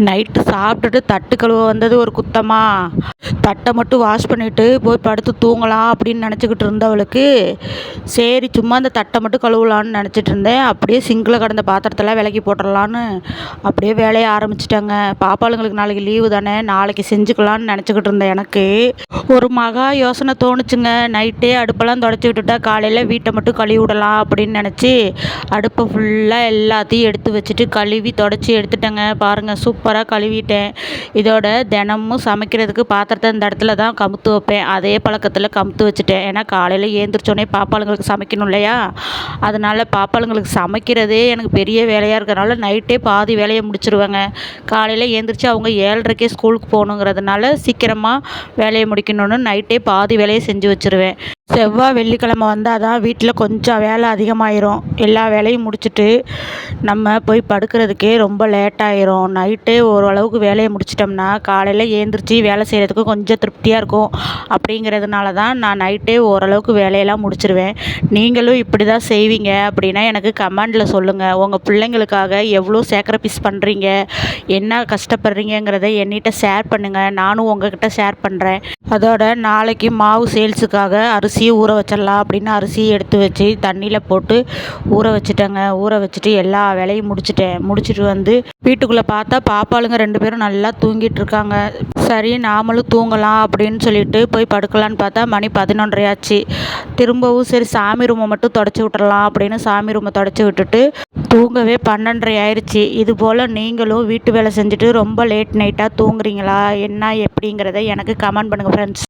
Night சாப்பிட்டுட்டு தட்டு கழுவ வந்தது ஒரு குத்தமா, தட்டை மட்டும் வாஷ் பண்ணிவிட்டு போய் படுத்து தூங்கலாம் அப்படின்னு நினச்சிக்கிட்டு இருந்தவளுக்கு, சரி சும்மா அந்த தட்டை மட்டும் கழுவலான்னு நினச்சிட்டு இருந்தேன். அப்படியே சிங்கில் கடந்த பாத்திரத்தெல்லாம் விலக்கி போட்டுடலான்னு அப்படியே வேலையை ஆரம்பிச்சிட்டாங்க. பாப்பாளுங்களுக்கு நாளைக்கு லீவு தானே, நாளைக்கு செஞ்சுக்கலான்னு நினச்சிக்கிட்டு இருந்தேன். எனக்கு ஒரு மகா யோசனை தோணுச்சுங்க. நைட்டே அடுப்பெல்லாம் தொடச்சி விட்டுட்டா காலையில் வீட்டை மட்டும் கழுவி விடலாம் அப்படின்னு நினச்சி அடுப்பை ஃபுல்லாக எல்லாத்தையும் எடுத்து வச்சுட்டு கழுவி தொடச்சி எடுத்துட்டேங்க. பாருங்கள், சூப்பராக கழுவிட்டேன். இதோட தினமும் சமைக்கிறதுக்கு பாத்திரத்தை இந்த இடத்துல தான் கமுத்து வைப்பேன். அதே பழக்கத்தில் கமுத்து வச்சுட்டேன். ஏன்னா காலையில் ஏந்திரிச்சோடனே பாப்பாளுங்களுக்கு சமைக்கணும் இல்லையா, அதனால் பாப்பாளுங்களுக்கு சமைக்கிறதே எனக்கு பெரிய வேலையாக இருக்கிறனால நைட்டே பாதி வேலையை முடிச்சிருவேங்க. காலையில் ஏந்திரிச்சு அவங்க 7:30க்கே ஸ்கூலுக்கு போகணுங்கிறதுனால சீக்கிரமாக வேலையை முடிக்கணும்னு நைட்டே பாதி வேலையை செஞ்சு வச்சுருவேன். செவ்வாய் வெள்ளிக்கிழமை வந்தால் தான் வீட்டில் கொஞ்சம் வேலை அதிகமாயிரும். எல்லா வேலையும் முடிச்சுட்டு நம்ம போய் படுக்கிறதுக்கே ரொம்ப லேட்டாயிரும். நைட்டே ஓரளவுக்கு வேலையை முடிச்சிட்டோம்னா காலையில் ஏந்திரிச்சு வேலை செய்கிறதுக்கு கொஞ்சம் திருப்தியாக இருக்கும். அப்படிங்கிறதுனால தான் நான் நைட்டே ஓரளவுக்கு வேலையெல்லாம் முடிச்சிருவேன். நீங்களும் இப்படி தான் செய்வீங்க அப்படின்னா எனக்கு கமெண்டில் சொல்லுங்கள். உங்கள் பிள்ளைங்களுக்காக எவ்வளோ சேக்ரிஃபைஸ் பண்ணுறீங்க, என்ன கஷ்டப்படுறீங்கிறத என்கிட்ட ஷேர் பண்ணுங்கள். நானும் உங்ககிட்ட ஷேர் பண்ணுறேன். அதோட நாளைக்கு மாவு சேல்ஸுக்காக அரிசியை ஊற வச்சிடலாம் அப்படின்னு அரிசியை எடுத்து வச்சு தண்ணியில் போட்டு ஊற வச்சுட்டேங்க. ஊற வச்சுட்டு எல்லா வேலையும் முடிச்சுட்டு வந்து வீட்டுக்குள்ளே பார்த்தா பாப்பாளுங்க 2 பேரும் நல்லா தூங்கிட்டு இருக்காங்க. சரி நாமளும் தூங்கலாம் அப்படின்னு சொல்லிட்டு போய் படுக்கலான்னு பார்த்தா மணி 11:30 ஆச்சு. திரும்பவும் சரி சாமி ரூமை மட்டும் தொடச்சி விட்டுறலாம் அப்படின்னு சாமி ரூமை தொடச்சி விட்டுட்டு தூங்கவே 12:30 ஆயிடுச்சு. இது போல் நீங்களும் வீட்டு வேலை செஞ்சுட்டு ரொம்ப லேட் நைட்டாக தூங்குறீங்களா, என்ன எப்படிங்கிறத எனக்கு கமெண்ட் பண்ணுங்கள் ஃப்ரெண்ட்ஸ்.